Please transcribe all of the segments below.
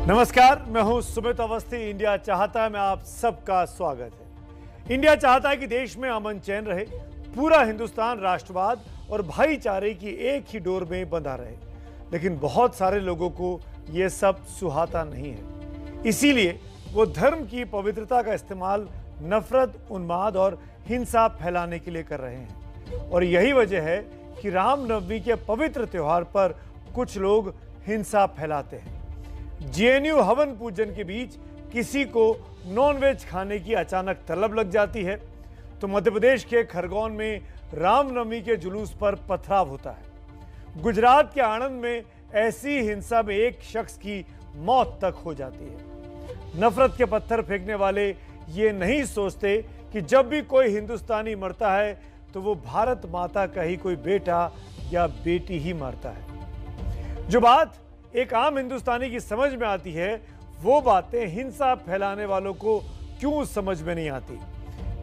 नमस्कार, मैं हूं सुमित अवस्थी। इंडिया चाहता है में आप सबका स्वागत है। इंडिया चाहता है कि देश में अमन चैन रहे, पूरा हिंदुस्तान राष्ट्रवाद और भाईचारे की एक ही डोर में बंधा रहे। लेकिन बहुत सारे लोगों को यह सब सुहाता नहीं है, इसीलिए वो धर्म की पवित्रता का इस्तेमाल नफरत, उन्माद और हिंसा फैलाने के लिए कर रहे हैं। और यही वजह है कि रामनवमी के पवित्र त्योहार पर कुछ लोग हिंसा फैलाते हैं। जेएनयू हवन पूजन के बीच किसी को नॉनवेज खाने की अचानक तलब लग जाती है, तो मध्य प्रदेश के खरगोन में रामनवमी के जुलूस पर पथराव होता है। गुजरात के आणंद में ऐसी हिंसा में एक शख्स की मौत तक हो जाती है। नफरत के पत्थर फेंकने वाले ये नहीं सोचते कि जब भी कोई हिंदुस्तानी मरता है तो वो भारत माता का ही कोई बेटा या बेटी ही मरता है। जो बात एक आम हिंदुस्तानी की समझ में आती है, वो बातें हिंसा फैलाने वालों को क्यों समझ में नहीं आती।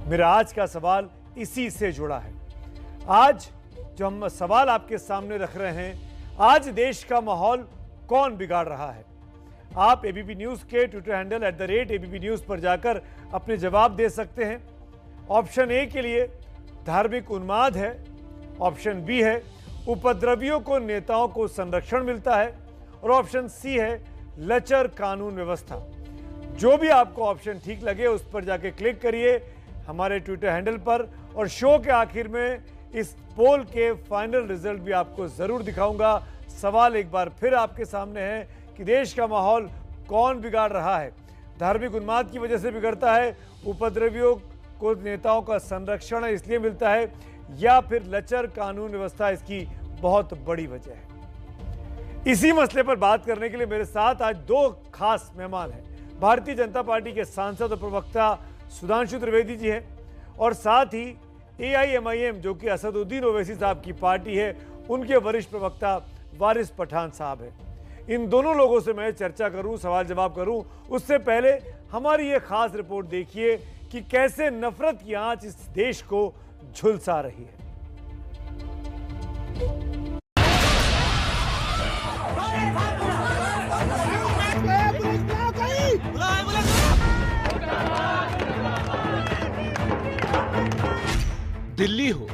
मेरा आज का सवाल इसी से जुड़ा है। आज जो हम सवाल आपके सामने रख रहे हैं, आज देश का माहौल कौन बिगाड़ रहा है। आप एबीपी न्यूज के ट्विटर हैंडल @ABP न्यूज पर जाकर अपने जवाब दे सकते हैं। ऑप्शन ए के लिए धार्मिक उन्माद है, ऑप्शन बी है उपद्रवियों को नेताओं को संरक्षण मिलता है, और ऑप्शन सी है लचर कानून व्यवस्था। जो भी आपको ऑप्शन ठीक लगे उस पर जाके क्लिक करिए हमारे ट्विटर हैंडल पर, और शो के आखिर में इस पोल के फाइनल रिजल्ट भी आपको जरूर दिखाऊंगा। सवाल एक बार फिर आपके सामने है कि देश का माहौल कौन बिगाड़ रहा है। धार्मिक उन्माद की वजह से बिगड़ता है, उपद्रवियों को नेताओं का संरक्षण इसलिए मिलता है, या फिर लचर कानून व्यवस्था इसकी बहुत बड़ी वजह है। इसी मसले पर बात करने के लिए मेरे साथ आज दो खास मेहमान हैं। भारतीय जनता पार्टी के सांसद और प्रवक्ता सुधांशु त्रिवेदी जी हैं, और साथ ही AIMIM जो कि असदुद्दीन ओवैसी साहब की पार्टी है, उनके वरिष्ठ प्रवक्ता वारिस पठान साहब हैं। इन दोनों लोगों से मैं चर्चा करूं, सवाल जवाब करूं, उससे पहले हमारी ये खास रिपोर्ट देखिए कि कैसे नफरत की आंच इस देश को झुलसा रही है। दिल्ली हो,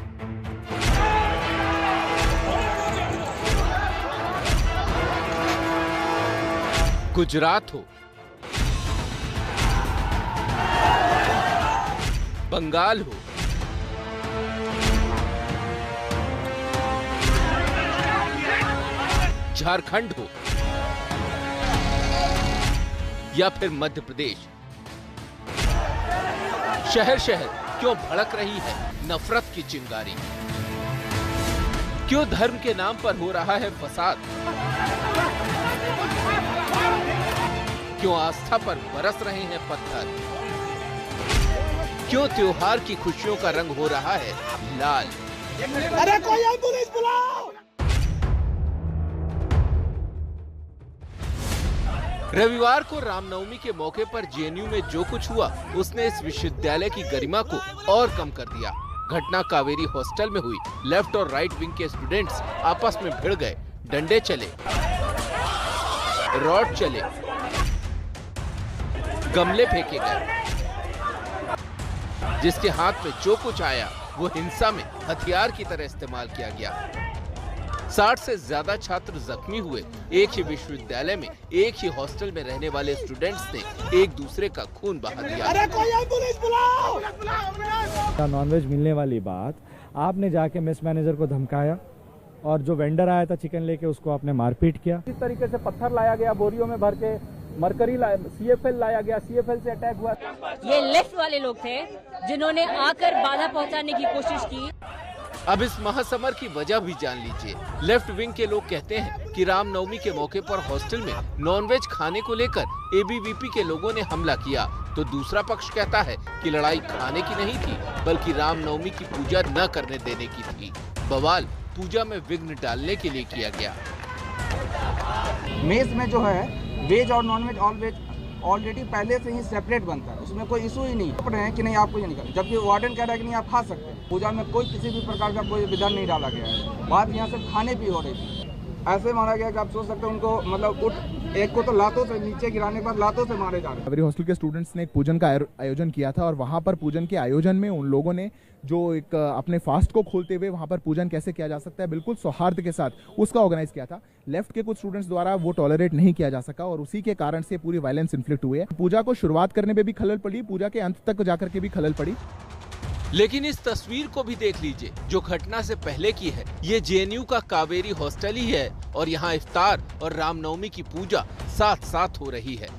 गुजरात हो, बंगाल हो, झारखंड हो, या फिर मध्य प्रदेश, शहर शहर क्यों भड़क रही है नफरत की चिंगारी। क्यों धर्म के नाम पर हो रहा है फसाद। क्यों आस्था पर बरस रहे हैं पत्थर। क्यों त्योहार की खुशियों का रंग हो रहा है लाल। अरे कोई एम्बुलेंस बुलाओ। रविवार को रामनवमी के मौके पर जेएनयू में जो कुछ हुआ, उसने इस विश्वविद्यालय की गरिमा को और कम कर दिया। घटना कावेरी हॉस्टल में हुई। लेफ्ट और राइट विंग के स्टूडेंट्स आपस में भिड़ गए, डंडे चले, रॉड चले, गमले फेंके गए। जिसके हाथ में जो कुछ आया वो हिंसा में हथियार की तरह इस्तेमाल किया गया। 60 से ज्यादा छात्र जख्मी हुए। एक ही विश्वविद्यालय में एक ही हॉस्टल में रहने वाले स्टूडेंट्स ने एक दूसरे का खून बहा दिया। अरे कोई एम्बुलेंस बुलाओ। नॉनवेज मिलने वाली बात, आपने जाके मेस मैनेजर को धमकाया, और जो वेंडर आया था चिकन लेके उसको आपने मारपीट किया। इस तरीके से पत्थर लाया गया बोरियों में भर के, मरकरी CFL लाया गया, CFL से अटैक हुआ। ये लेफ्ट वाले लोग थे जिन्होंने आकर बाधा पहुंचाने की कोशिश की। अब इस महासमर की वजह भी जान लीजिए। लेफ्ट विंग के लोग कहते हैं कि रामनवमी के मौके पर हॉस्टल में नॉनवेज खाने को लेकर ABVP के लोगों ने हमला किया, तो दूसरा पक्ष कहता है कि लड़ाई खाने की नहीं थी, बल्कि रामनवमी की पूजा न करने देने की थी। बवाल पूजा में विघ्न डालने के लिए किया गया। मेस में जो है वेज और नॉनवेज ऑलरेडी पहले से ही सेपरेट बनता है, उसमें कोई इशू ही नहीं रहे हैं कि नहीं आपको ये नहीं करना, जबकि वार्डन कह रहा है कि नहीं आप खा सकते हैं। पूजा में कोई किसी भी प्रकार का कोई विधान नहीं डाला गया है। बात यहाँ सिर्फ खाने की हो रही थी। ऐसे मारा गया कि आप सोच सकते हैं उनको मतलब एक को तो लातों से नीचे गिराने पर लातों से मारे जा रहे हैं। कावेरी हॉस्टल के स्टूडेंट्स ने एक पूजन का आयोजन किया था और वहां पर पूजन के आयोजन में उन लोगों ने जो एक अपने फास्ट को खोलते हुए वहां पर पूजन कैसे किया जा सकता है बिल्कुल सौहार्द के साथ उसका ऑर्गेनाइज किया था। लेफ्ट के कुछ स्टूडेंट्स द्वारा वो टॉलरेट नहीं किया जा सका और उसी के कारण से पूरी वायलेंस इन्फ्लिक्ट हुई है। पूजा को शुरुआत करने में भी खलल पड़ी, पूजा के अंत तक जाकर के भी खलल पड़ी। लेकिन इस तस्वीर को भी देख लीजिए जो घटना से पहले की है। ये जेएनयू का कावेरी हॉस्टल ही है और यहाँ इफ्तार और रामनवमी की पूजा साथ साथ हो रही है।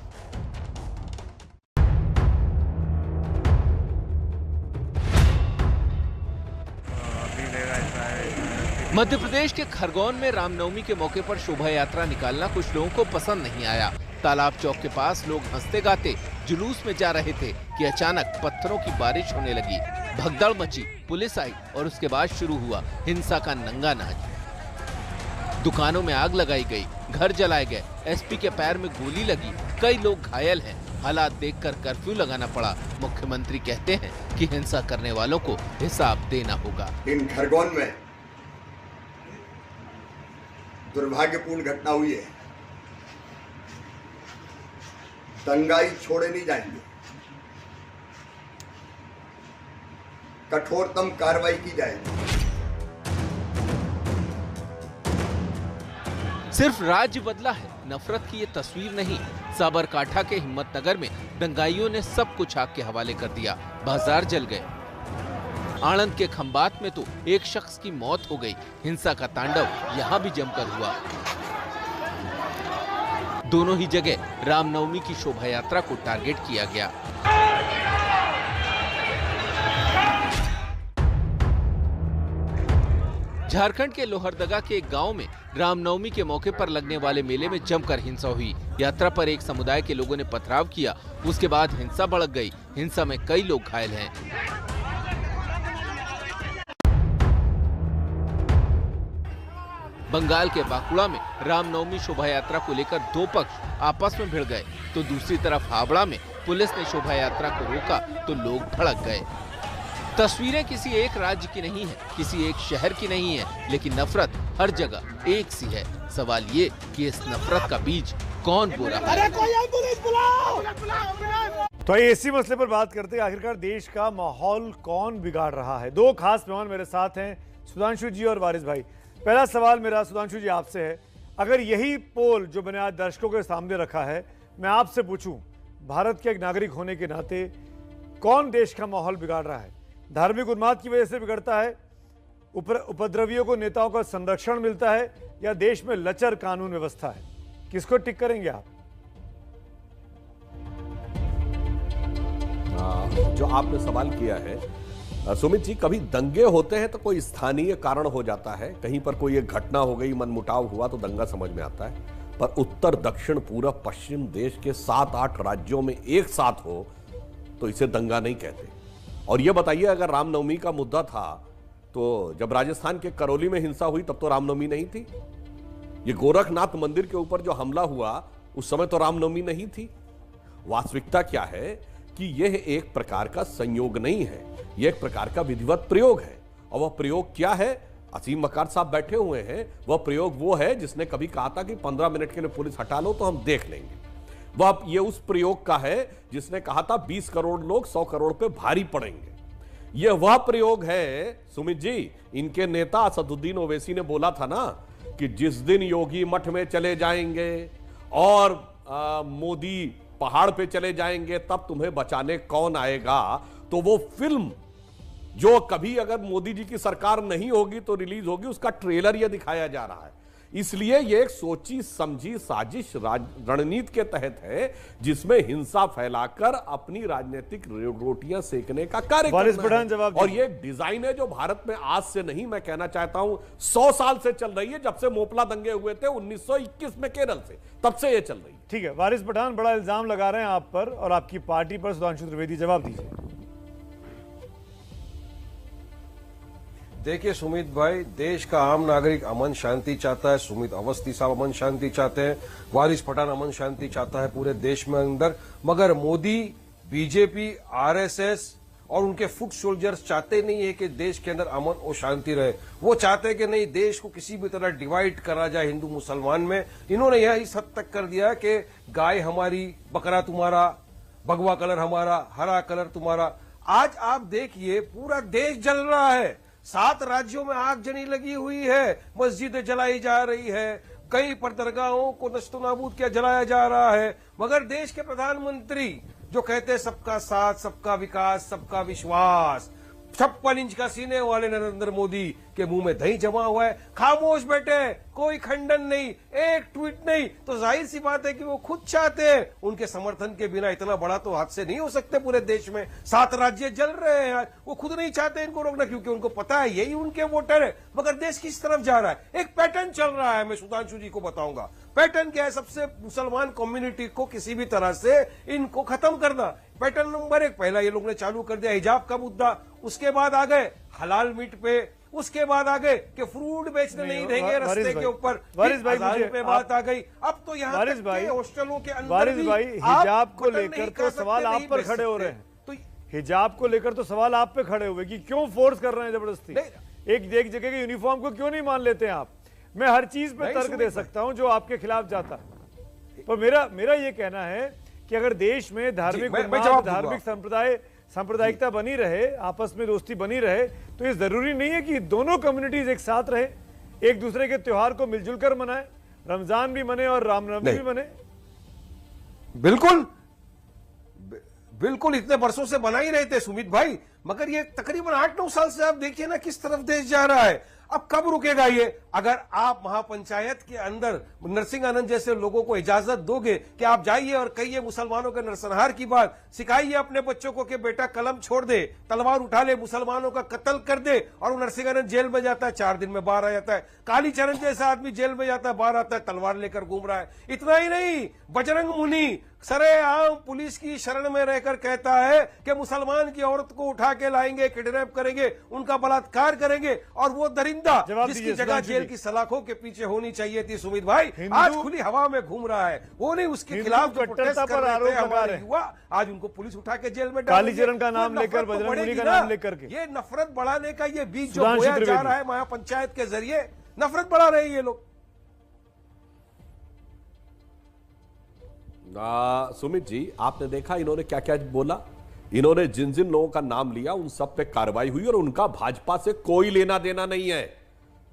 मध्य प्रदेश के खरगोन में रामनवमी के मौके पर शोभा यात्रा निकालना कुछ लोगों को पसंद नहीं आया। तालाब चौक के पास लोग हंसते गाते जुलूस में जा रहे थे कि अचानक पत्थरों की बारिश होने लगी। भगदड़ मची, पुलिस आई और उसके बाद शुरू हुआ हिंसा का नंगा नाच। दुकानों में आग लगाई गई, घर जलाए गए, एसपी के पैर में गोली लगी, कई लोग घायल हैं। हालात देखकर कर्फ्यू लगाना पड़ा। मुख्यमंत्री कहते हैं कि हिंसा करने वालों को हिसाब देना होगा। इन खरगोन में दुर्भाग्यपूर्ण घटना हुई है। दंगाई छोड़े नहीं जाएंगे, कठोरतम कार्रवाई की जाएगी। सिर्फ राज्य बदला है, नफरत की ये तस्वीर नहीं। साबरकांठा के हिम्मतनगर में दंगाइयों ने सब कुछ आग के हवाले कर दिया, बाजार जल गए। आणंद के खंबात में तो एक शख्स की मौत हो गई। हिंसा का तांडव यहाँ भी जमकर हुआ। दोनों ही जगह रामनवमी की शोभा यात्रा को टारगेट किया गया। झारखंड के लोहरदगा के एक गांव में रामनवमी के मौके पर लगने वाले मेले में जमकर हिंसा हुई। यात्रा पर एक समुदाय के लोगों ने पथराव किया, उसके बाद हिंसा भड़क गई। हिंसा में कई लोग घायल हैं। बंगाल के बांकुड़ा में रामनवमी शोभा यात्रा को लेकर दो पक्ष आपस में भिड़ गए, तो दूसरी तरफ हावड़ा में पुलिस ने शोभा यात्रा को रोका तो लोग भड़क गए। तस्वीरें किसी एक राज्य की नहीं है, किसी एक शहर की नहीं है, लेकिन नफरत हर जगह एक सी है। सवाल ये कि इस नफरत का बीज कौन बो रहा है? अरे कोई एम्बुलेंस बुलाओ। तो ये इसी मसले पर बात करते हैं, आखिरकार देश का माहौल कौन बिगाड़ रहा है। दो खास मेहमान मेरे साथ हैं, सुधांशु जी और वारिस भाई। पहला सवाल मेरा सुधांशु जी आपसे है, अगर यही पोल जो मैंने आज दर्शकों के सामने रखा है, मैं आपसे पूछूं, भारत के एक नागरिक होने के नाते कौन देश का माहौल बिगाड़ रहा है? धार्मिक उन्माद की वजह से बिगड़ता है, उपद्रवियों को नेताओं का संरक्षण मिलता है, या देश में लचर कानून व्यवस्था है? किसको टिक करेंगे आप? जो आपने सवाल किया है सुमित जी, कभी दंगे होते हैं तो कोई स्थानीय कारण हो जाता है, कहीं पर कोई एक घटना हो गई, मनमुटाव हुआ तो दंगा समझ में आता है। पर उत्तर दक्षिण पूरब पश्चिम देश के 7-8 राज्यों में एक साथ हो तो इसे दंगा नहीं कहते। और यह बताइए, अगर रामनवमी का मुद्दा था तो जब राजस्थान के करौली में हिंसा हुई तब तो रामनवमी नहीं थी। ये गोरखनाथ मंदिर के ऊपर जो हमला हुआ उस समय तो रामनवमी नहीं थी। वास्तविकता क्या है कि यह एक प्रकार का संयोग नहीं है, यह एक प्रकार का विधिवत प्रयोग है। और वह प्रयोग क्या है? असीम मकार साहब बैठे हुए हैं, वह प्रयोग वो है जिसने कभी कहा था कि 15 मिनट के लिए पुलिस हटा लो तो हम देख लेंगे। वह ये उस प्रयोग का है जिसने कहा था 20 करोड़ लोग 100 करोड़ पे भारी पड़ेंगे। यह वह प्रयोग है सुमित जी, इनके नेता असदुद्दीन ओवैसी ने बोला था ना कि जिस दिन योगी मठ में चले जाएंगे और मोदी पहाड़ पे चले जाएंगे तब तुम्हें बचाने कौन आएगा। तो वो फिल्म जो कभी अगर मोदी जी की सरकार नहीं होगी तो रिलीज होगी, उसका ट्रेलर यह दिखाया जा रहा है। इसलिए यह एक सोची समझी साजिश रणनीति के तहत है जिसमें हिंसा फैलाकर अपनी राजनीतिक रोटियां सेकने का कार्य करना है। और ये डिजाइन है जो भारत में आज से नहीं, मैं कहना चाहता हूं 100 साल से चल रही है। जब से मोपला दंगे हुए थे 1921 में केरल से, तब से ये चल रही है। ठीक है, वारिस पठान बड़ा इल्जाम लगा रहे हैं आप पर और आपकी पार्टी पर। सुधांशु त्रिवेदी, जवाब दीजिए। देखिए सुमित भाई, देश का आम नागरिक अमन शांति चाहता है। सुमित अवस्थी साहब अमन शांति चाहते हैं, वारिस पठान अमन शांति चाहता है पूरे देश में अंदर। मगर मोदी, बीजेपी, आरएसएस और उनके फुट सोल्जर्स चाहते नहीं है कि देश के अंदर अमन और शांति रहे। वो चाहते हैं कि नहीं, देश को किसी भी तरह डिवाइड करा जाए हिंदू मुसलमान में। इन्होंने यह इस हद तक कर दिया कि गाय हमारी, बकरा तुम्हारा, भगवा कलर हमारा, हरा कलर तुम्हारा। आज आप देखिए पूरा देश जल रहा है, 7 राज्यों में आगजनी लगी हुई है, मस्जिदें जलाई जा रही है, कई पर दरगाहों को नष्टो नाबूद किया, जलाया जा रहा है। मगर देश के प्रधानमंत्री जो कहते हैं सबका साथ, सबका विकास, सबका विश्वास, 56 इंच का सीने वाले नरेंद्र मोदी के मुंह में दही जमा हुआ है, खामोश बैठे, कोई खंडन नहीं, एक ट्वीट नहीं। तो जाहिर सी बात है कि वो खुद चाहते हैं, उनके समर्थन के बिना इतना बड़ा तो हादसे नहीं हो सकते पूरे देश में। 7 राज्य जल रहे हैं, वो खुद नहीं चाहते इनको रोकना, क्योंकि उनको पता है यही उनके वोटर है। मगर देश किस तरफ जा रहा है, एक पैटर्न चल रहा है। मैं सुधांशु जी को बताऊंगा पैटर्न क्या है। सबसे मुसलमान कम्युनिटी को किसी भी तरह से इनको खत्म करना। पैटर्न नंबर 1, पहला ये लोग ने चालू कर दिया हिजाब का मुद्दा, उसके बाद आ गए हलाल मीट पे, उसके बाद आ गए कि फ्रूट बेचने नहीं देंगे रास्ते के ऊपर, पे बात आ गई। अब तो यहाँ तक के हॉस्टलों के अंदर भी हिजाब को लेकर तो सवाल आप पर खड़े हो रहे हैं। तो हिजाब को लेकर तो सवाल आप पे खड़े हुए कि क्यों फोर्स कर रहे हैं जबरदस्ती, एक जगह के यूनिफॉर्म को क्यों नहीं मान लेते हैं आप। मैं हर चीज पे तर्क दे सकता हूं जो आपके खिलाफ जाता है, पर मेरा ये कहना है कि अगर देश में धार्मिक सांप्रदायिकता बनी रहे, आपस में दोस्ती बनी रहे, तो ये जरूरी नहीं है कि दोनों कम्युनिटीज एक साथ रहे, एक दूसरे के त्योहार को मिलजुल कर मनाए, रमजान भी मने और रामनवमी भी मने। बिल्कुल बिल्कुल, इतने वर्षों से बना ही रहे थे सुमित भाई, मगर ये तकरीबन 8-9 साल से आप देखिए ना किस तरफ देश जा रहा है। अब कब रुकेगा ये? अगर आप महापंचायत के अंदर नरसिंह आनंद जैसे लोगों को इजाजत दोगे कि आप जाइए और कहिए मुसलमानों के नरसंहार की बात, सिखाइए अपने बच्चों को कि बेटा कलम छोड़ दे, तलवार उठा ले, मुसलमानों का कत्ल कर दे, और वो नरसिंह आनंद जेल में जाता है, 4 दिन में बाहर आ जाता है। कालीचरण जैसा आदमी जेल में जाता है, बाहर आता है, तलवार लेकर घूम रहा है। इतना ही नहीं, बजरंग मुनि सरेआम पुलिस की शरण में रहकर कहता है कि मुसलमान की औरत को उठा के लाएंगे, किडनैप करेंगे, उनका बलात्कार करेंगे, और वो दरिंदा जिसकी जगह जेल की सलाखों के पीछे होनी चाहिए थी सुमित भाई, आज खुली हवा में घूम रहा है। वो नहीं, उसके खिलाफ जो प्रोटेस्ट कर रहे थे हमारे युवा, आज उनको पुलिस उठा के जेल में डाल, कालीचरण का नाम लेकर, बजरंग मुनि का नाम लेकर के ये नफरत बढ़ाने का ये बीज जो बोया जा रहा है महापंचायत के जरिए, नफरत बढ़ा रहे हैं ये लोग। सुमित जी, आपने देखा इन्होंने क्या क्या बोला। इन्होंने जिन जिन लोगों का नाम लिया उन सब पे कार्रवाई हुई, और उनका भाजपा से कोई लेना देना नहीं है,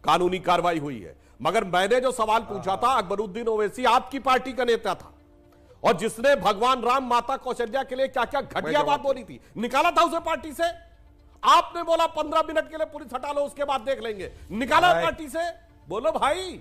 कानूनी कार्रवाई हुई है। मगर मैंने जो सवाल पूछा था, अकबरुद्दीन ओवैसी आपकी पार्टी का नेता था, और जिसने भगवान राम, माता कौशल्या के लिए क्या क्या घटिया बात बोली थी, निकाला था उसे पार्टी से। आपने बोला 15 मिनट के लिए पुलिस हटा लो, उसके बाद देख लेंगे, निकाला पार्टी से। बोलो भाई,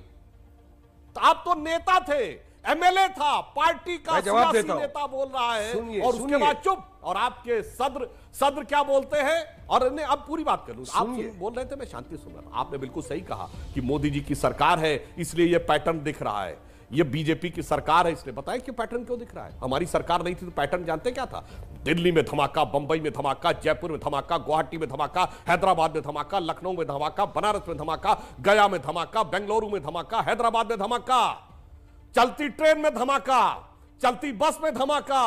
आप तो नेता थे, एमएलए था, पार्टी का सियासी नेता बोल रहा है, और उसके बाद चुप। और आपके सदर क्या बोलते हैं, और अब पूरी बात करूं, आप बोल रहे थे, मैं शांति सुन रहा। आपने बिल्कुल सही कहा कि मोदी जी की सरकार है इसलिए यह पैटर्न दिख रहा है, ये बीजेपी की सरकार है इसलिए। बताएं कि पैटर्न क्यों दिख रहा है? हमारी सरकार नहीं थी तो पैटर्न जानते क्या था? दिल्ली में धमाका, बंबई में धमाका, जयपुर में धमाका, गुवाहाटी में धमाका, हैदराबाद में धमाका, लखनऊ में धमाका, बनारस में धमाका, गया में धमाका, बेंगलुरु में धमाका, हैदराबाद में धमाका, चलती ट्रेन में धमाका, चलती बस में धमाका,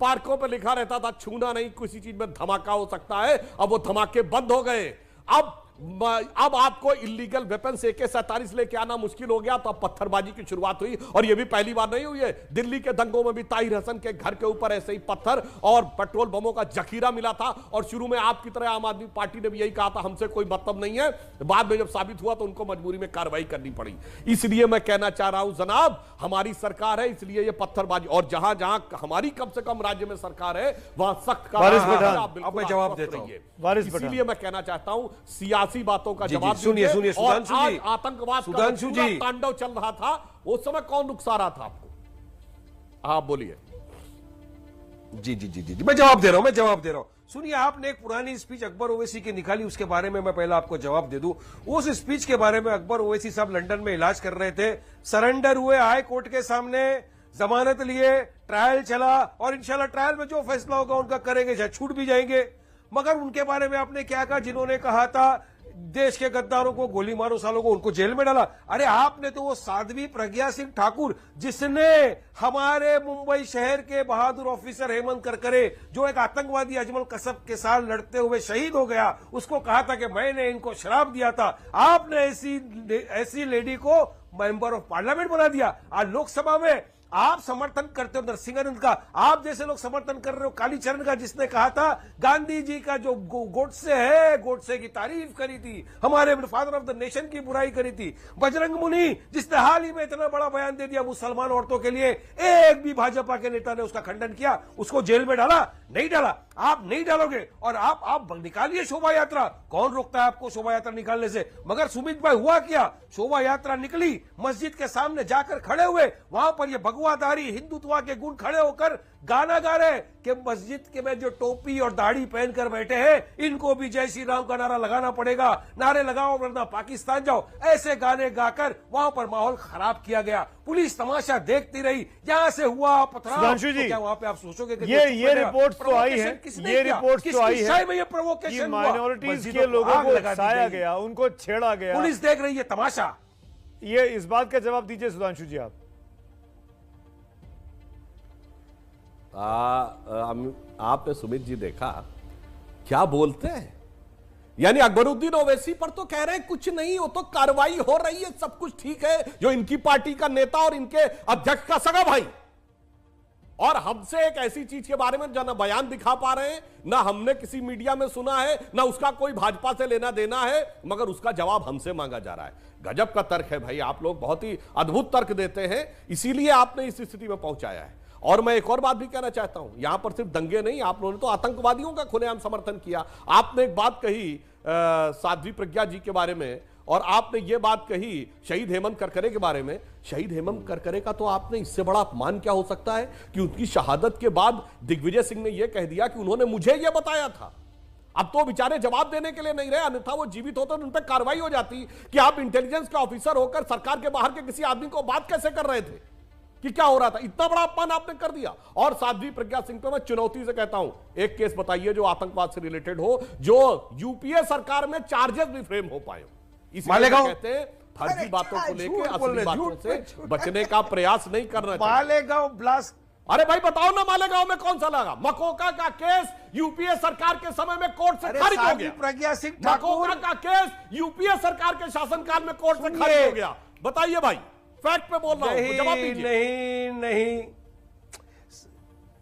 पार्कों पे लिखा रहता था छूना नहीं, किसी चीज में धमाका हो सकता है, अब वो धमाके बंद हो गए। अब आपको इलीगल वेपन्स AK-47 लेके आना मुश्किल हो गया, तो अब पत्थरबाजी की शुरुआत हुई, और यह भी पहली बार नहीं हुई है। दिल्ली के दंगों में भी ताहिर हसन के घर के ऊपर ऐसे ही पत्थर और पेट्रोल बमों का जखीरा मिला था, और शुरू में आपकी तरह आम आदमी पार्टी ने भी यही कहा था हमसे कोई मतलब नहीं है। बाद में जब साबित हुआ तो उनको मजबूरी में कार्रवाई करनी पड़ी। इसलिए मैं कहना चाह रहा हूं जनाब, हमारी सरकार है इसलिए ये पत्थरबाजी, और जहां जहां हमारी कम से कम राज्य में सरकार है वहां सख्त कार्रवाई। जवाब देता हूं, इसलिए मैं कहना चाहता हूं सियासी बातों का जवाब सुनिए सुधांशु जी, आतंकवाद सुधांशु जी तांडव चल रहा था, उस समय कौन रुकसा रहा था आपको? आप बोलिए। जी मैं जवाब दे रहा हूं। सुनिए, आपने एक पुरानी स्पीच अकबर ओवैसी की निकाली, उसके बारे में मैं पहले आपको जवाब दे दूं। उस स्पीच के बारे में अकबर ओवैसी साहब लंदन में इलाज कर रहे थे, सरेंडर हुए हाई कोर्ट के सामने, जमानत लिए, ट्रायल चला, और इंशाल्लाह ट्रायल में जो फैसला होगा उनका करेंगे, शायद छूट भी जाएंगे। मगर उनके बारे में आपने क्या कहा? जिन्होंने कहा था देश के गद्दारों को, गोली मारो सालों को, उनको जेल में डाला। अरे आपने तो वो साध्वी प्रज्ञा सिंह ठाकुर, जिसने हमारे मुंबई शहर के बहादुर ऑफिसर हेमंत करकरे, जो एक आतंकवादी अजमल कसब के साथ लड़ते हुए शहीद हो गया, उसको कहा था कि मैंने इनको शराब दिया था। आपने ऐसी लेडी को मेंबर ऑफ पार्लियामेंट बना दिया। आज लोकसभा में आप समर्थन करते हो नरसिंहानंद का, आप जैसे लोग समर्थन कर रहे हो कालीचरण का, जिसने कहा था गांधी जी का जो गोडसे है, गोडसे की तारीफ करी थी, हमारे फादर ऑफ द नेशन की बुराई करी थी। बजरंग मुनि, जिसने हाल ही में इतना बड़ा बयान दे दिया मुसलमान औरतों के लिए, एक भी भाजपा के नेता ने उसका खंडन किया, उसको जेल में डाला? नहीं डाला। आप नहीं डालोगे और आप निकालिए शोभा यात्रा, कौन रोकता है आपको शोभा यात्रा निकालने से? मगर सुमित भाई हुआ क्या, शोभा यात्रा निकली, मस्जिद के सामने जाकर खड़े हुए, वहां पर ये भगवादारी हिंदुत्व के गुण खड़े होकर गाना गा रहे कि मस्जिद के में जो टोपी और दाढ़ी पहनकर बैठे हैं, इनको भी जय श्री राम का नारा लगाना पड़ेगा, नारे लगाओ वरना पाकिस्तान जाओ, ऐसे गाने गाकर वहां पर माहौल खराब किया गया। पुलिस तमाशा देखती रही, यहां से हुआ पथराव। सुधांशु जी, तो क्या वहां पे आप सोचोगे कि ये रिपोर्ट तो आई है, ये रिपोर्ट तो आई है ये प्रोवोकेशन, माइनॉरिटीज के लोगों को उकसाया गया, उनको छेड़ा गया, पुलिस देख रही है तमाशा। ये इस बात का जवाब दीजिए सुधांशु जी आप। आपने सुमित जी देखा क्या बोलते हैं, यानी अकबरुद्दीन ओवैसी पर तो कह रहे हैं कुछ नहीं, वो तो कार्रवाई हो रही है, सब कुछ ठीक है, जो इनकी पार्टी का नेता और इनके अध्यक्ष का सगा भाई, और हमसे एक ऐसी चीज के बारे में ना बयान दिखा पा रहे हैं, ना हमने किसी मीडिया में सुना है, ना उसका कोई भाजपा से लेना देना है, मगर उसका जवाब हमसे मांगा जा रहा है। गजब का तर्क है भाई, आप लोग बहुत ही अद्भुत तर्क देते हैं, इसीलिए आपने इस स्थिति में पहुंचाया है। और मैं एक और बात भी कहना चाहता हूं, यहां पर सिर्फ दंगे नहीं, आप लोगों ने तो आतंकवादियों का खुलेआम समर्थन किया। आपने एक बात कही साध्वी प्रज्ञा जी के बारे में, और आपने ये बात कही शहीद हेमंत करकरे के बारे में। शहीद हेमंत करकरे का तो आपने इससे बड़ा अपमान क्या हो सकता है कि उनकी शहादत के बाद दिग्विजय सिंह ने यह कह दिया कि उन्होंने मुझे यह बताया था। अब तो बेचारे जवाब देने के लिए नहीं रहे, अन्यथा वो जीवित होते तो उन पर कार्रवाई हो जाती कि आप इंटेलिजेंस के ऑफिसर होकर सरकार के बाहर के किसी आदमी को बात कैसे कर रहे थे कि क्या हो रहा था। इतना बड़ा अपमान आपने कर दिया। और साध्वी प्रज्ञा सिंह पे मैं चुनौती से कहता हूं, एक केस बताइए जो आतंकवाद से रिलेटेड हो, जो यूपीए सरकार में चार्जेस भी फ्रेम हो पाए। मालेगांव कहते हैं फर्जी बातों को लेकर असली बातों से बचने का प्रयास नहीं करना चाहिए। मालेगांव ब्लास्ट, अरे भाई बताओ ना, मालेगांव में कौन सा लगा? मकोका का केस यूपीए सरकार के समय में कोर्ट से खारिज हो गया। प्रज्ञा सिंह मकोका का केस यूपीए सरकार के शासनकाल में कोर्ट से खारिज हो गया। बताइए भाई, फैक्ट पे बोल रहा हूं, जवाब दीजिए। नहीं,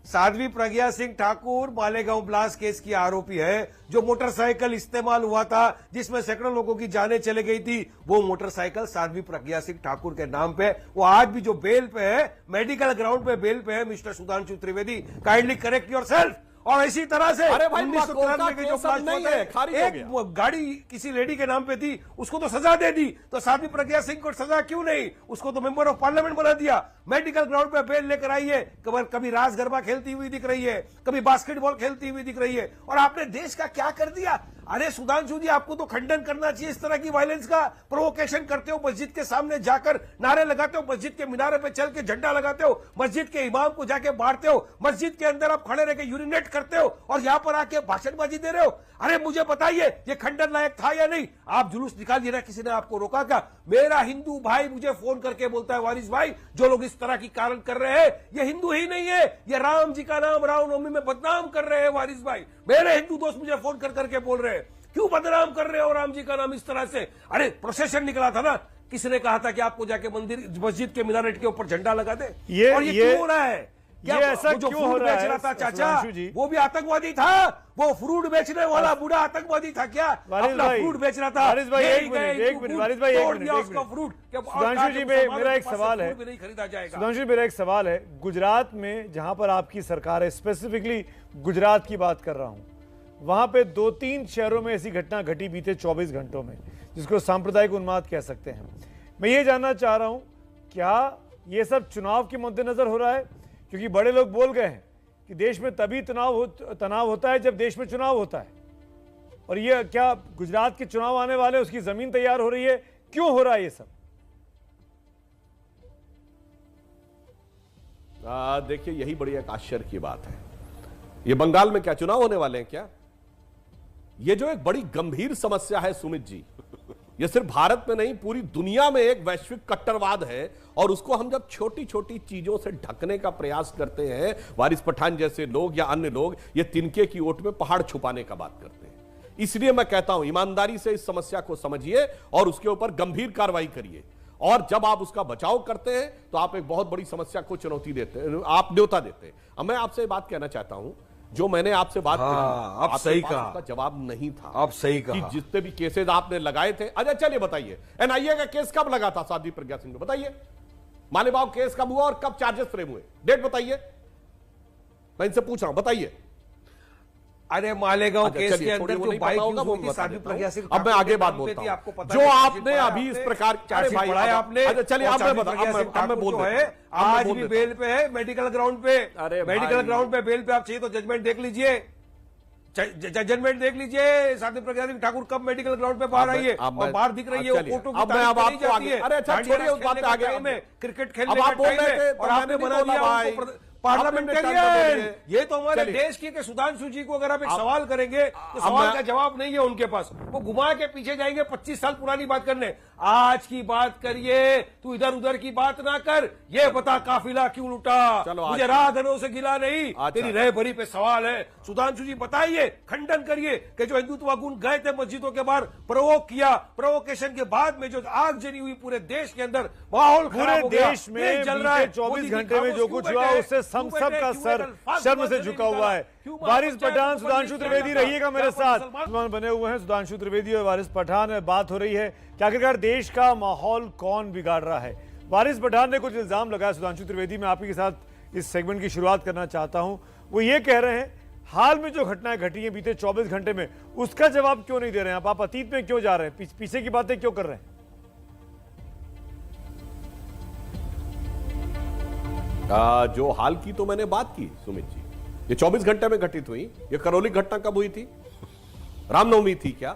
साध्वी प्रज्ञा सिंह ठाकुर मालेगांव ब्लास्ट केस की आरोपी है। जो मोटरसाइकिल इस्तेमाल हुआ था जिसमें सैकड़ों लोगों की जानें चली गई थी, वो मोटरसाइकिल साध्वी प्रज्ञा सिंह ठाकुर के नाम पे, वो आज भी जो बेल पे है, मेडिकल ग्राउंड पे बेल पे है। Mister Sudhanshu Trivedi, kindly correct yourself. और इसी तरह से अरे भाई, 1993 जो ब्लास्ट नहीं है, खारिज हो गया। एक गाड़ी किसी लेडी के नाम पे थी, उसको तो सजा दे दी, तो साध्वी प्रज्ञा सिंह को सजा क्यों नहीं? उसको तो मेंबर ऑफ पार्लियामेंट बना दिया। मेडिकल ग्राउंड पे बेल लेकर आई है, कभी रास गरबा खेलती हुई दिख रही है, कभी बास्केटबॉल खेलती हुई दिख रही है। और आपने देश का क्या कर दिया? अरे सुधांशु जी, आपको तो खंडन करना चाहिए इस तरह की वायलेंस का। प्रोवोकेशन करते हो, मस्जिद के सामने जाकर नारे लगाते हो, मस्जिद के मीनारे पे चल के झंडा लगाते हो, मस्जिद के इमाम को जाके बांटते हो, मस्जिद के अंदर आप खड़े रह के यूरिनेट करते हो और यहां पर आके भाषणबाजी दे रहे हो। अरे मुझे बताइए, ये खंडन लायक था या नहीं? आप जुलूस निकालिए ना, किसी ने आपको रोका क्या? मेरा हिंदू भाई मुझे फोन करके बोलता है, वारिस भाई, जो लोग इस तरह की कारण कर रहे हैं ये हिंदू ही नहीं है, ये राम जी का नाम रामनवमी में बदनाम कर रहे हैं। वारिस भाई, मेरे हिंदू दोस्त मुझे फोन कर करके बोल रहे हैं, क्यों बदनाम कर रहे हो राम जी का नाम इस तरह से? अरे प्रोसेशन निकला था ना, किसने कहा था कि आपको जाके मंदिर मस्जिद के मीनारेट के ऊपर झंडा लगा दे? और ये क्यों हो रहा है? ये ऐसा जो क्यों हो फ्रूट रहा बेच है? रहा था चाचा, वो भी आतंकवादी था? वो फ्रूट बेचने वाला बूढ़ा आतंकवादी था क्या? अपना फ्रूट बेच रहा था। वारिस भाई एक मिनट, वारिस भाई एक मिनट। फ्रूट सुधांशु जी, मेरा एक सवाल है, नहीं खरीदा जाएगा। सुधांशु जी, मेरा एक सवाल है। गुजरात में जहां पर आपकी सरकार है, स्पेसिफिकली गुजरात की बात कर रहा हूं, वहां पे 2-3 शहरों में ऐसी घटना घटी बीते 24 घंटों में, जिसको सांप्रदायिक उन्माद कह सकते हैं। मैं ये जानना चाह रहा हूं, क्या ये सब चुनाव के मद्देनजर हो रहा है? क्योंकि बड़े लोग बोल गए हैं कि देश में तभी तनाव होता है जब देश में चुनाव होता है, और ये क्या गुजरात के चुनाव आने वाले, उसकी जमीन तैयार हो रही है? क्यों हो रहा है ये सब? देखिए, यही बड़ी एक आश्चर्य की बात है। ये बंगाल में क्या चुनाव होने वाले हैं क्या? ये जो एक बड़ी गंभीर समस्या है सुमित जी, ये सिर्फ भारत में नहीं पूरी दुनिया में एक वैश्विक कट्टरवाद है, और उसको हम जब छोटी छोटी चीजों से ढकने का प्रयास करते हैं, वारिस पठान जैसे लोग या अन्य लोग ये तिनके की ओट में पहाड़ छुपाने का बात करते हैं। इसलिए मैं कहता हूं ईमानदारी से इस समस्या को समझिए और उसके ऊपर गंभीर कार्रवाई करिए, और जब आप उसका बचाव करते हैं तो आप एक बहुत बड़ी समस्या को चुनौती देते हैं, आप न्योता देते हैं। अब मैं आपसे बात कहना चाहता हूं, जो मैंने आपसे बात हाँ, आप सही कहा, उसका जवाब नहीं था। आप सही कहा कि जितने भी केसेस आपने लगाए थे, अच्छा चलिए बताइए एनआईए का केस कब लगा था साध्वी प्रज्ञा सिंह में, बताइए। मालेगांव केस कब हुआ और कब चार्जेस फ्रेम हुए, डेट बताइए, मैं इनसे पूछ रहा हूं, बताइए। अरे मालेगांव केस के अंदर जो बाइक यूज हुई थी साध्वी प्रज्ञा सिंह, अब मैं आगे बात बोलता हूं, जो आपने अभी इस प्रकार चार्जशीट पढ़ाया आपने, चलिए अब मैं बोल रहा हूं, आज भी बेल पे है मेडिकल ग्राउंड पे, मेडिकल ग्राउंड पे बेल पे, आप चाहिए तो जजमेंट देख लीजिए, जजमेंट देख लीजिए। साध्वी प्रज्ञा सिंह ठाकुर कब मेडिकल ग्राउंड पे बाहर आई है और बाहर दिख रही है, वो फोटो की तारीफ करी जाती है। अरे अच्छा छोड़िए उस बात पे आगे में, क्रिकेट खेलने का टाइम है और आपने बना दिया पार्लियामेंटेरियन। ये तो हमारे देश की कि सुधांशु जी को अगर आप एक सवाल करेंगे तो सवाल का जवाब नहीं है उनके पास, वो घुमा के पीछे जाएंगे 25 साल पुरानी बात करने। आज की बात करिए, तू इधर उधर की बात ना कर, ये बता काफिला क्यों लुटा, मुझे राहगीरों से गिला नहीं, तेरी रहबरी पे सवाल है। सुधांशु जी बताइए, खंडन करिए कि जो हिंदुत्व गुण गए थे मस्जिदों के बाहर, प्रोवोक किया, प्रोवोकेशन के बाद में जो आग जली हुई पूरे देश के अंदर, माहौल पूरे देश में चल रहा है, 24 घंटे में जो कुछ हुआ उससे हम सब का सर शर्म से झुका हुआ है। वारिस पठान, सुधांशु त्रिवेदी रहिएगा मेरे साथ, बने हुए हैं सुधांशु त्रिवेदी और वारिस पठान में बात हो रही है कि आखिरकार देश का माहौल कौन बिगाड़ रहा है। वारिस पठान ने कुछ इल्जाम लगाया सुधांशु त्रिवेदी, मैं आपके साथ इस सेगमेंट की शुरुआत करना चाहता हूं। वो ये कह रहे हैं हाल में जो घटनाएं घटी हैं बीते 24 घंटे में, उसका जवाब क्यों नहीं दे रहे हैं आप अतीत में क्यों जा रहे हैं, पीछे की बातें क्यों कर रहे हैं? जो हाल की तो मैंने बात की सुमित जी, ये 24 घंटे में घटित हुई। ये करौली घटना कब हुई थी? रामनवमी थी क्या?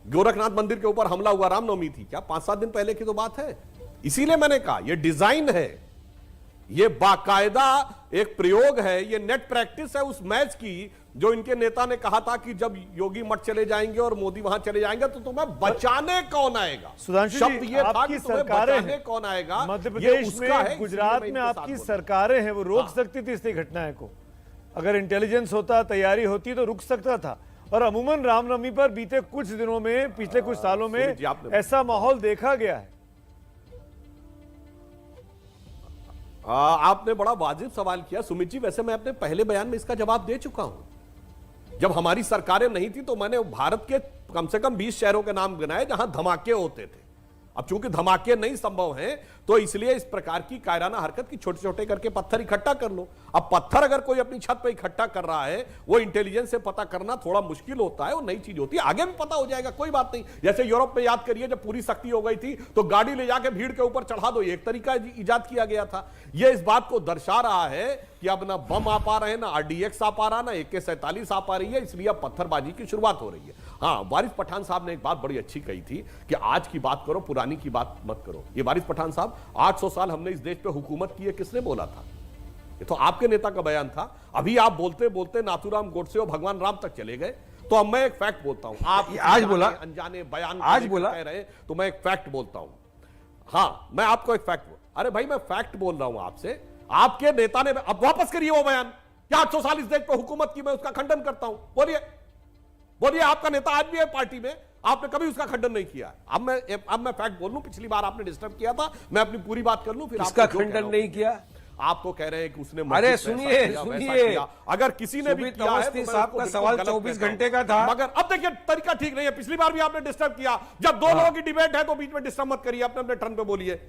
गोरखनाथ मंदिर के ऊपर हमला हुआ रामनवमी थी क्या? 5-7 दिन पहले की तो बात है। इसीलिए मैंने कहा ये डिजाइन है, ये बाकायदा एक प्रयोग है, ये नेट प्रैक्टिस है उस मैच की जो इनके नेता ने कहा था कि जब योगी मठ चले जाएंगे और मोदी वहां चले जाएंगे तो तुम्हें बचाने कौन आएगा। सुधांशु शब्द जी, ये था आपकी कि तुम्हें सरकारें बचाने कौन आएगा। मध्य प्रदेश में, गुजरात में आपकी सरकारें हैं, वो रोक सकती थी इस घटनाएं को। अगर इंटेलिजेंस होता, तैयारी होती तो रुक सकता था। और अमूमन रामनवमी पर बीते कुछ दिनों में, पिछले कुछ सालों में ऐसा माहौल देखा गया है। आपने बड़ा वाजिब सवाल किया सुमित जी। वैसे मैं अपने पहले बयान में इसका जवाब दे चुका हूं। जब हमारी सरकारें नहीं थी तो मैंने भारत के कम से कम 20 शहरों के नाम गिनाए जहां धमाके होते थे। अब चूंकि धमाके नहीं संभव हैं तो इसलिए इस प्रकार की कायराना हरकत की छोटे छोटे करके पत्थर इकट्ठा कर लो। अब पत्थर अगर कोई अपनी छत पे इकट्ठा कर रहा है, वो इंटेलिजेंस से पता करना थोड़ा मुश्किल होता है, वो नई चीज होती है, आगे भी पता हो जाएगा, कोई बात नहीं। जैसे यूरोप में याद करिए जब पूरी सख्ती हो गई थी तो गाड़ी ले जाके भीड़ के ऊपर चढ़ा दो, एक तरीका इजाद किया गया था। यह इस बात को दर्शा रहा है कि अब ना बम आ पा रहे हैं, ना RDX आ पा रहा, ना AK-47 आ पा रही है, इसलिए अब पत्थरबाजी की शुरुआत हो रही है। हाँ, वारिस पठान साहब ने एक बात बड़ी अच्छी कही थी कि आज की बात करो, पुरानी की बात मत करो। ये वारिस पठान साहब, 800 साल हमने इस देश पे हुकूमत की है, किसने बोला था? ये तो आपके नेता का बयान था। अभी आप बोलते बोलते नाथूराम गोडसे और भगवान राम तक चले गए। तो अब मैं एक फैक्ट बोलता हूं, आप आज बोला, अनजाने बयान आज बोला कह रहे तो मैं एक फैक्ट बोलता हूं। हाँ, मैं आपको एक फैक्ट, अरे भाई मैं फैक्ट बोल रहा हूं आपसे। आपके नेता ने, अब वापस करिए वो बयान कि 800 साल इस देश पे हुकूमत की, मैं उसका खंडन करता हूं। बोलिए बोलिए, आपका नेता आज भी है पार्टी में, आपने कभी उसका खंडन नहीं किया। अब मैं फैक्ट बोल लूं, पिछली बार आपने डिस्टर्ब किया था, मैं अपनी पूरी बात कर लूं, फिर इसका खंडन नहीं किया। आप तो कह रहे हैं कि उसने, अरे सुनिए, अगर किसी ने भी किया है तो साहब का सवाल 24 घंटे का था, मगर अब देखिए तरीका ठीक नहीं है। पिछली बार भी आपने डिस्टर्ब किया। जब दो लोगों की डिबेट है तो बीच में डिस्टर्ब मत करिए, अपने अपने टर्न पे बोलिए।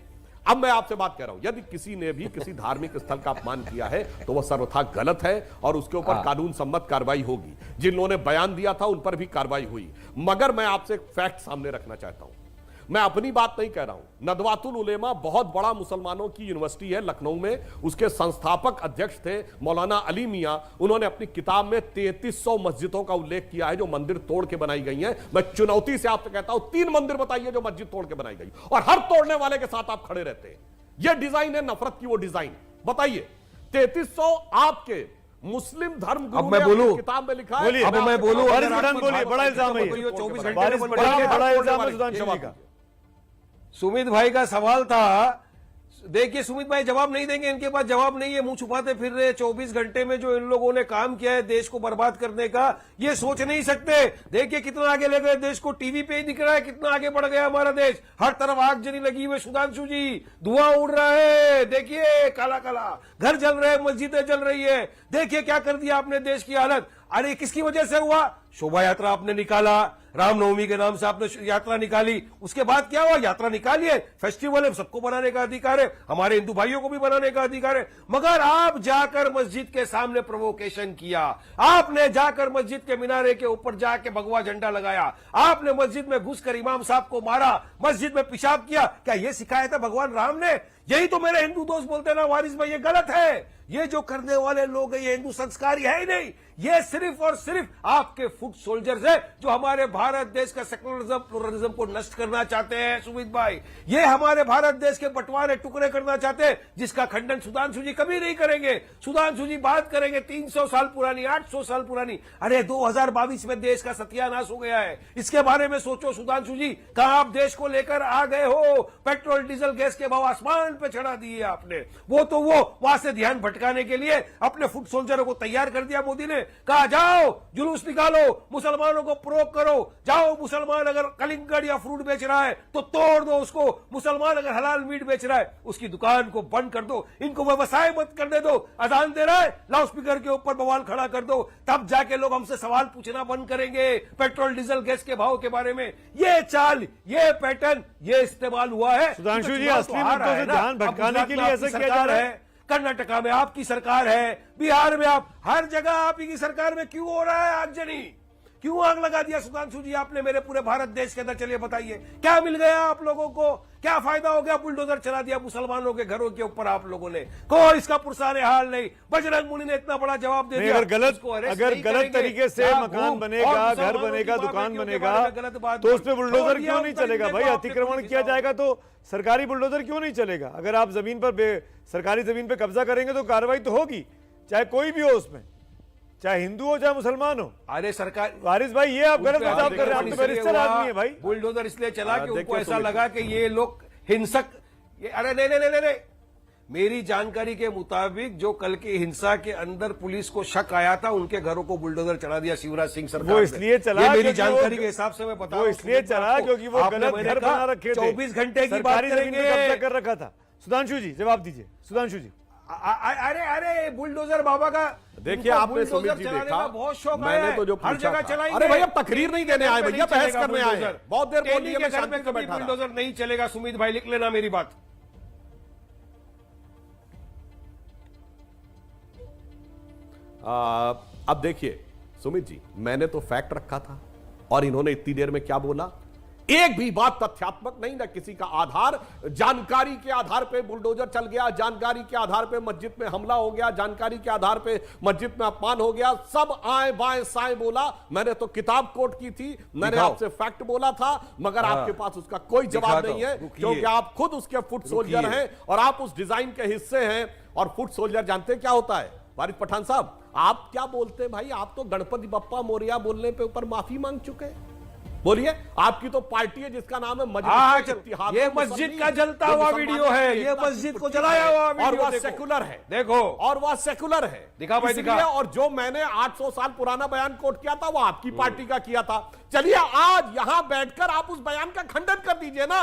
अब मैं आपसे बात कर रहा हूं, यदि किसी ने भी किसी धार्मिक स्थल का अपमान किया है तो वह सर्वथा गलत है और उसके ऊपर कानून सम्मत कार्रवाई होगी। जिन लोगों ने बयान दिया था उन पर भी कार्रवाई हुई। मगर मैं आपसे एक फैक्ट सामने रखना चाहता हूं, मैं अपनी बात नहीं कह रहा हूं। नदवातुल उलेमा बहुत बड़ा मुसलमानों की यूनिवर्सिटी है लखनऊ में, उसके संस्थापक अध्यक्ष थे मौलाना अली मियां। उन्होंने अपनी किताब में 3300 मस्जिदों का उल्लेख किया है जो मंदिर तोड़ के बनाई गई हैं। मैं चुनौती से आपसे कहता हूं 3 मंदिर बताइए जो मस्जिद तोड़ के बनाई गई, और हर तोड़ने वाले के साथ आप खड़े रहते हैं। यह डिजाइन है नफरत की, वो डिजाइन बताइए। 3300 आपके मुस्लिम धर्म अब गुरु मैं ने बोलूं? अपनी किताब में लिखा है। बोलिए। अब मैं बोलूं? वारिस अगर पठान आपको बोलिए, बड़ा इल्जाम है तो ये। 24 घंटे वारिस में पठान बड़ा बड़ा इल्जाम है जवाब सुधांशु जी का। सुमित भाई का सवाल था, देखिए सुमित भाई जवाब नहीं देंगे, इनके पास जवाब नहीं है, मुंह छुपाते फिर रहे। 24 घंटे में जो इन लोगों ने काम किया है देश को बर्बाद करने का, ये सोच नहीं सकते। देखिए कितना आगे ले गए देश को, टीवी पे ही दिख रहा है कितना आगे बढ़ गया हमारा देश। हर तरफ आगजनी लगी हुई, सुधांशु जी धुआं उड़ रहा है, देखिए काला काला, घर जल रहे हैं, मस्जिदें जल रही है। देखिए क्या कर दिया आपने देश की हालत। अरे किसकी वजह से हुआ? शोभा यात्रा आपने निकाला, रामनवमी के नाम से आपने यात्रा निकाली, उसके बाद क्या हुआ? यात्रा निकाली है, फेस्टिवल है, सबको बनाने का अधिकार है, हमारे हिंदू भाइयों को भी बनाने का अधिकार है। मगर आप जाकर मस्जिद के सामने प्रोवोकेशन किया, आपने जाकर मस्जिद के मिनारे के ऊपर जाके भगवा झंडा लगाया, आपने मस्जिद में घुसकर इमाम साहब को मारा, मस्जिद में पेशाब किया। क्या ये सिखाया था भगवान राम ने? यही तो मेरे हिंदू दोस्त बोलते ना वारिस भाई, ये गलत है। ये जो करने वाले लोग हैं ये हिंदू संस्कारी है ही नहीं, ये सिर्फ और सिर्फ आपके फुट सोल्जर्स है जो हमारे भारत देश का सेकुलरिज्म प्लुरलिज्म को नष्ट करना चाहते हैं। सुमित भाई, ये हमारे भारत देश के बंटवारे टुकड़े करना चाहते हैं, जिसका खंडन सुधांशु जी कभी नहीं करेंगे। सुधांशु जी बात करेंगे 300 साल पुरानी, 800 साल पुरानी। अरे 2022 में देश का सत्यानाश हो गया है, इसके बारे में सोचो सुधांशु जी। कहां आप देश को लेकर आ गए हो? पेट्रोल डीजल गैस के भाव आसमान पे चढ़ा दिए आपने। वो वहां से ध्यान भटकाने के लिए अपने फुट सोल्जरों को तैयार कर दिया मोदी ने। कहा जाओ जुलूस निकालो, मुसलमानों को प्रोक करो, जाओ मुसलमान अगर कलिंगड़ या फ्रूट बेच रहा है तो तोड़ दो उसको, मुसलमान अगर हलाल मीट बेच रहा है उसकी दुकान को बंद कर दो, इनको व्यवसाय मत करने दो। अजान दे रहा है, लाउड स्पीकर के ऊपर बवाल खड़ा कर दो, तब जाके लोग हमसे सवाल पूछना बंद करेंगे पेट्रोल डीजल गैस के भाव के बारे में। ये चाल, ये पैटर्न, ये इस्तेमाल हुआ है। सुधांशु जी असली मुद्दों से ध्यान भटकाने के लिए ऐसा किया जा रहा है। कर्नाटका में आपकी सरकार है, बिहार में आप, हर जगह आप ही की सरकार में क्यों हो रहा है आगजनी? क्यों आग लगा दिया सुधांशु जी आपने मेरे पूरे भारत देश के अंदर? चलिए बताइए क्या मिल गया आप लोगों को, क्या फायदा हो गया? बुलडोजर चला दिया मुसलमानों के घरों के ऊपर आप लोगों ने, कोई इसका पुरसाने हाल नहीं। बजरंग मुनि ने इतना बड़ा जवाब दे दिया। अगर गलत तरीके से मकान बनेगा, घर बनेगा, दुकान बनेगा तो उस पर बुलडोजर क्यों नहीं चलेगा भाई? अतिक्रमण किया जाएगा तो सरकारी बुलडोजर क्यों नहीं चलेगा? अगर आप जमीन पर सरकारी जमीन पर कब्जा करेंगे तो कार्रवाई तो होगी, चाहे कोई भी हो उसमें, चाहे हिंदू हो चाहे मुसलमान हो। अरे सरकार, वारिस भाई ये आप गलत बचाव कर रहे हैं, आप तो बैरिस्टर आदमी है भाई। बुलडोजर इसलिए चला कि उनको ऐसा लगा कि ये लोग हिंसक, अरे नहीं, मेरी जानकारी के मुताबिक जो कल की हिंसा के अंदर पुलिस को शक आया था उनके घरों को बुलडोजर चला दिया शिवराज सिंह सरकार। वो इसलिए चला, ये मेरी जानकारी के हिसाब से मैं बता रहा हूं, वो इसलिए चला क्योंकि वो गलत घर बना रखे थे, 24 घंटे की बात करेंगे, कब्जा कर रखा था। सुधांशु जी जवाब दीजिए। सुधांशु जी, अरे बुलडोजर बाबा का देखिए आपने सुमित जी देखा, बहुत शौक मैंने तो जो हर पूछा जगह था। चलाएंगे। अरे भैया तकरीर नहीं देने आए भैया, बहस करने आए हैं। बहुत देर बोल दिया, मैं शांति से बैठा रहा। बुलडोजर नहीं चलेगा सुमित भाई, लिख लेना मेरी बात। अब देखिए सुमित जी, मैंने तो फैक्ट रखा था और इन्होंने इतनी देर में क्या बोला? एक भी बात तथ्यात्मक नहीं, ना किसी का आधार। जानकारी के आधार पे बुलडोजर चल गया, जानकारी के आधार पे मस्जिद में हमला हो गया, जानकारी के आधार पे मस्जिद में अपमान हो गया, सब आए बाएं साएं बोला। मैंने तो किताब कोट की थी, मैंने आपसे फैक्ट बोला था, मगर आपके पास उसका कोई जवाब नहीं है, क्योंकि आप खुद उसके फुट सोल्जर हैं और आप उस डिजाइन के हिस्से हैं। और फुट सोल्जर जानते हैं क्या होता है? वारिस पठान साहब, आप क्या बोलते हैं भाई? आप तो गणपति बप्पा मोरिया बोलने पे ऊपर माफी मांग चुके हैं। बोलिए, आपकी तो पार्टी है जिसका नाम है मजलिस इत्तेहाद। ये मस्जिद का जलता हुआ वीडियो है, ये मस्जिद को जलाया हुआ वीडियो, और वह सेकुलर है, देखो, और वह सेकुलर है। दिखा भाई दिखा। और जो मैंने 800 साल पुराना बयान कोट किया था वो आपकी पार्टी का किया था। चलिए आज यहां बैठकर आप उस बयान का खंडन कर दीजिए ना,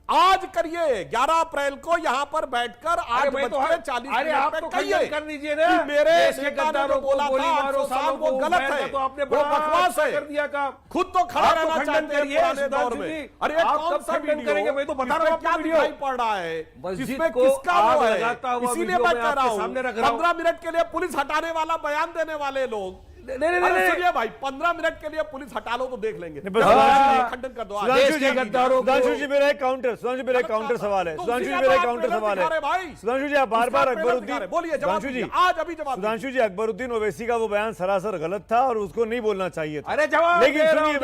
आज करिए। 11 अप्रैल को यहां पर बैठकर 8:40 मिनट पे कहिए कर दीजिए ना, मेरे नेता ने जो बोला था 800 साल वो गलत है, तो आपने वो बकवास है। कर दिया काम, खुद तो खड़ा रहना चाहते हैं पुराने दौर में। अरे कौन सा वीडियो करेंगे? मैं तो बता रहा हूं, क्या दिखाई पड़ रहा है, जिसमें किसका वो है? इसीलिए मैं कह रहा हूं 15 मिनट के लिए पुलिस हटाने वाला बयान देने वाले लोग, नहीं सुनिए भाई, 15 मिनट के लिए पुलिस हटा लो तो देख लेंगे। खंडन कर दो। सुधांशु जी मेरा एक काउंटर, सुधांशु जी मेरा एक काउंटर सवाल है। सुधांशु जी मेरा एक काउंटर सवाल है। सुधांशु जी आप बार-बार अकबरुद्दीन, बोलिए सुधांशु जी, आज अभी जवाब। सुधांशु जी, अकबरुद्दीन ओवैसी का वो बयान सरासर गलत था और उसको नहीं बोलना चाहिए था। अरे जवाब, लेकिन सुनिए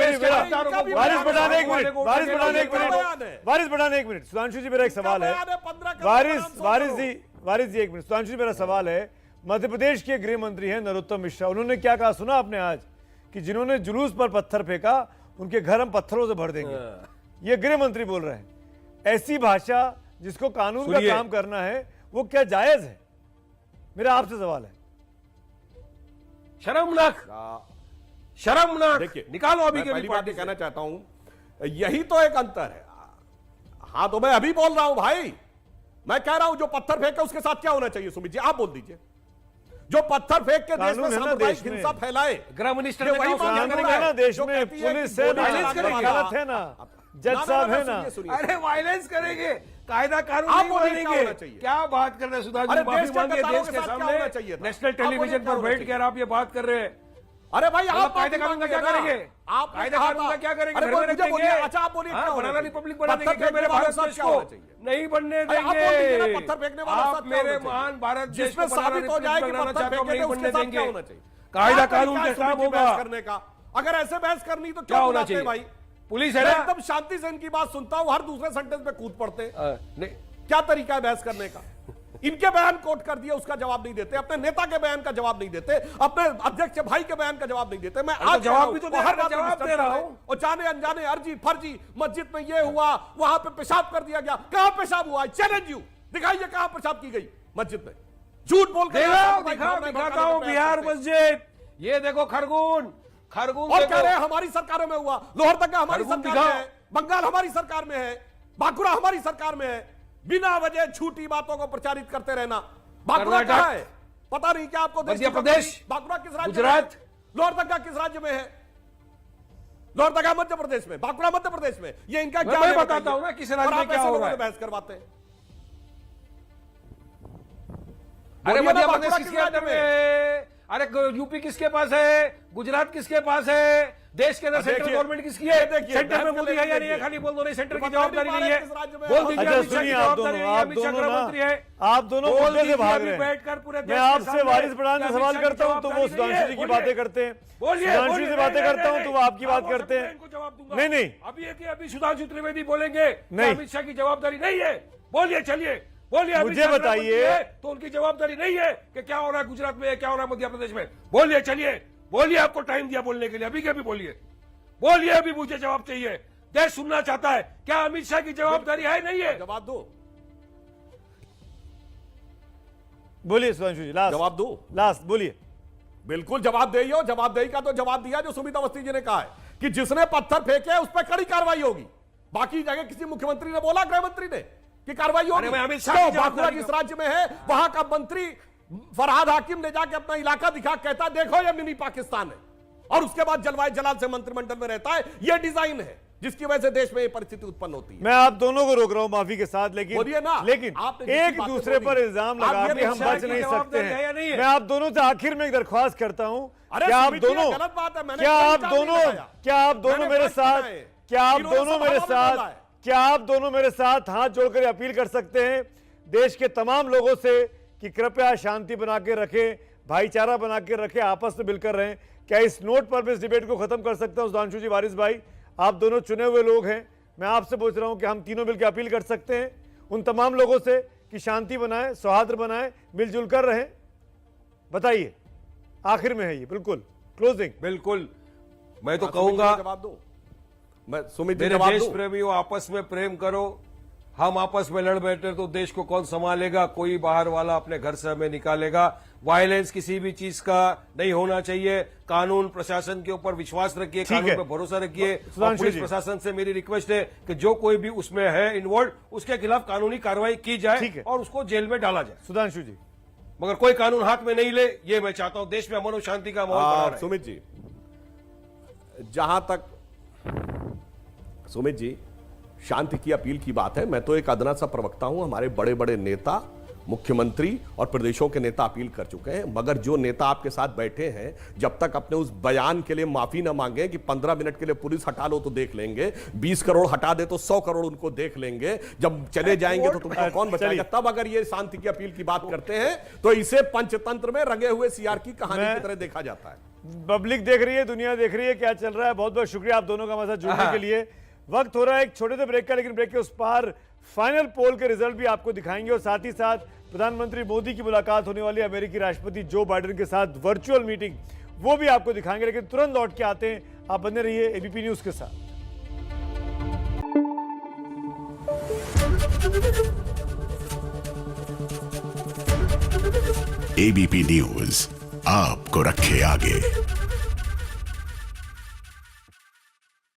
वारिस पठान एक मिनट, वारिस पठान एक मिनट। सुधांशु जी मेरा एक सवाल है, वारिस जी एक मिनट। सुधांशु जी मेरा सवाल है, मध्य प्रदेश के गृह मंत्री हैं नरोत्तम मिश्रा, उन्होंने क्या कहा सुना आपने आज, कि जिन्होंने जुलूस पर पत्थर फेंका उनके घर हम पत्थरों से भर देंगे। ये गृह मंत्री बोल रहे हैं। ऐसी भाषा जिसको कानून का काम करना है वो क्या जायज है? मेरा आपसे सवाल है। शर्मनाक, शर्मनाक। देखिए, निकालो अभी के पहली बात ये कहना चाहता हूं, यही तो एक अंतर है। हाँ तो मैं अभी बोल रहा हूं भाई, मैं कह रहा हूं जो पत्थर फेंके उसके साथ क्या होना चाहिए? सुमित जी आप बोल दीजिए। जो पत्थर फेंक के देश में सांप्रदायिक हिंसा फैलाए, गृह मिनिस्टर वही है ना, देश में पुलिस है ना, वकालत है ना, जज साहब है ना। अरे वायलेंस करेंगे, कायदा कानून नहीं बनेंगे। क्या बात कर रहे हैं सुधांशु जी? माफी मांगिए देश के सामने, नेशनल टेलीविजन पर बैठ कर आप ये बात कर रहे हैं। अरे भाई आप कायदे कानून का क्या करेंगे? आप कायदे कानून का क्या करेंगे? अच्छा आप बोलिए, बनाना रिपब्लिक बना देंगे क्या मेरे भारत देश को? नहीं बनने देंगे। पत्थर फेंकने वाला आप मेरे महान भारत देश को साबित हो जाए कि पत्थर फेंके नहीं बनने देंगे। होना चाहिए कायदा कानून के साथ होगा करने का। अगर ऐसे बहस करनी तो क्या होना चाहिए भाई? पुलिस है मैं ना, एकदम शांति से इनकी बात सुनता हूं, हर दूसरे सेंटेंस पे कूद पड़ते। नहीं क्या तरीका है बहस करने का? इनके बयान कोट कर दिया उसका जवाब नहीं देते, अपने नेता के बयान का जवाब नहीं देते, अपने अध्यक्ष भाई के बयान का जवाब नहीं देते। मैं आज जवाब भी तो हर बात जवाब दे रहा हूं। और जाने अनजाने अर्जी फर्जी मस्जिद में ये हुआ, वहां पे पेशाब कर दिया गया। कहां पेशाब हुआ? चैलेंज यू, दिखाइए कहां पेशाब की गई मस्जिद में। झूठ बोल कर दिखाता हूं बिहार मस्जिद, ये देखो खरगोन और कह रहे हैं हमारी सरकारों में हुआ, लोहरदगा हमारी सरकार में है, बंगाल हमारी सरकार में है, बांकुड़ा हमारी सरकार में है। बिना वजह झूठी बातों को प्रचारित करते रहना। बांकुड़ा कहां है? पता नहीं क्या आपको? मध्य प्रदेश, बांकुड़ा किस राज्य? गुजरात। लोहरदगा किस राज्य में है? लोहरदगा मध्य प्रदेश में, बांकुड़ा मध्य प्रदेश में। ये इनका क्या? मैं बताता हूं ना किस राज्य में क्या हो रहा है। बहस करवाते हैं। अरे मध्य प्रदेश किसके अंदर में है? अरे यूपी किसके पास है? गुजरात किसके पास है? देश के अंदर सेंट्रल गवर्नमेंट किसकी है? सेंटर में मोदी है या नहीं है? खाली बोल दो नहीं, सेंटर की जवाबदारी नहीं है। बोल दीजिए अच्छा सुनिए, आप दोनों मुद्दे से भाग रहे हैं। मैं आपसे वारिस पठान से सवाल करता हूं तो वो सुधांशु जी की बातें करते हैं, सुधांशु से बातें करता हूं तो वो आपकी बात करते हैं। नहीं अभी सुधांशु त्रिवेदी बोलेंगे अमित शाह की जवाबदारी नहीं है। बोलिए, चलिए बोलिए। मुझे बताइए, तो उनकी जवाबदारी नहीं है कि क्या हो रहा है गुजरात में, क्या हो रहा है मध्य प्रदेश में? बोलिए, चलिए बोलिए, आपको टाइम दिया बोलने के लिए, अभी के अभी बोलिए, बोलिए, अभी मुझे जवाब चाहिए। देश सुनना चाहता है। क्या अमित शाह की जवाबदारी है नहीं है? जवाब दो, बोलिए सुधांशु जी, लास्ट जवाब दो, लास्ट बोलिए। बिल्कुल जवाब दे। जवाबदेही का तो जवाब दिया जो सुमित अवस्थी जी ने कहा है कि जिसने पत्थर फेंके उस पर कड़ी कार्रवाई होगी। बाकी जगह किसी मुख्यमंत्री ने बोला, गृह मंत्री ने, कि कार्रवाई होगी। अमित शाह बांकुड़ा जिस राज्य में है वहां का मंत्री फरहाद हाकिम ने जाके अपना इलाका दिखा, कहता देखो ये मिनी पाकिस्तान है, और उसके बाद जलवायु जलाल से मंत्रिमंडल में रहता है। ये डिजाइन है जिसकी वजह से देश में ये परिस्थिति उत्पन्न होती है। मैं आप दोनों को रोक रहा हूं माफी के साथ, लेकिन आप एक दूसरे पर इल्जाम लगा के हम बच नहीं सकते हैं। मैं आप दोनों से आखिर में एक दरख्वास्त करता हूं, क्या आप दोनों मेरे साथ हाथ जोड़कर अपील कर सकते हैं देश के तमाम लोगों से कि कृपया शांति बना के रखें, भाईचारा बना के रखें, आपस में मिलकर रहें। क्या इस नोट पर मैं इस डिबेट को खत्म कर सकता हूं? सुधांशु जी, वारिस भाई, आप दोनों चुने हुए लोग हैं, मैं आपसे पूछ रहा हूं कि हम तीनों मिलकर अपील कर सकते हैं उन तमाम लोगों से कि शांति बनाए, सौहार्द बनाए, मिलजुल कर रहें। बताइए, आखिर में है ये, बिल्कुल क्लोजिंग। बिल्कुल, मैं तो कहूंगा जवाब दो। मैं सुमित मेरे देश प्रेमियों, आपस में प्रेम करो। हम आपस में लड़ बैठे तो देश को कौन संभालेगा? कोई बाहर वाला अपने घर से हमें निकालेगा। वायलेंस किसी भी चीज का नहीं होना चाहिए। कानून प्रशासन के ऊपर विश्वास रखिए, कानून पर भरोसा रखिए। पुलिस प्रशासन से मेरी रिक्वेस्ट है कि जो कोई भी उसमें है इन्वॉल्व, उसके खिलाफ कानूनी कार्रवाई की जाए और उसको जेल में डाला जाए। सुधांशु जी, मगर कोई कानून हाथ में नहीं ले, ये मैं चाहता हूं। देश में अमन और शांति का माहौल बना रहे। सुमित जी, जहां तक सुमित जी शांति की अपील की बात है, मैं तो एक अदना सा प्रवक्ता हूं। हमारे बड़े बड़े नेता, मुख्यमंत्री और प्रदेशों के नेता अपील कर चुके हैं, मगर जो नेता आपके साथ बैठे हैं, जब तक अपने उस बयान के लिए माफी ना मांगे कि 15 मिनट के लिए पुलिस हटा लो तो देख लेंगे, 20 करोड़ हटा दे तो 100 करोड़ उनको देख लेंगे, जब चले जाएंगे तो तुमको कौन बचाएगा? तब अगर ये शांति की अपील की बात करते हैं तो इसे पंचतंत्र में रंगे हुए सीआर की कहानी की तरह देखा जाता है। पब्लिक देख रही है, दुनिया देख रही है क्या चल रहा है। बहुत बहुत शुक्रिया आप दोनों का हमारे साथ जुड़ने के लिए। वक्त हो रहा है एक छोटे से ब्रेक का, लेकिन ब्रेक के उस पार फाइनल पोल के रिजल्ट भी आपको दिखाएंगे और साथ ही साथ प्रधानमंत्री मोदी की मुलाकात होने वाली अमेरिकी राष्ट्रपति जो बाइडेन के साथ वर्चुअल मीटिंग वो भी आपको दिखाएंगे। लेकिन तुरंत लौट के आते हैं, आप बने रहिए एबीपी न्यूज के साथ। एबीपी न्यूज आपको रखे आगे।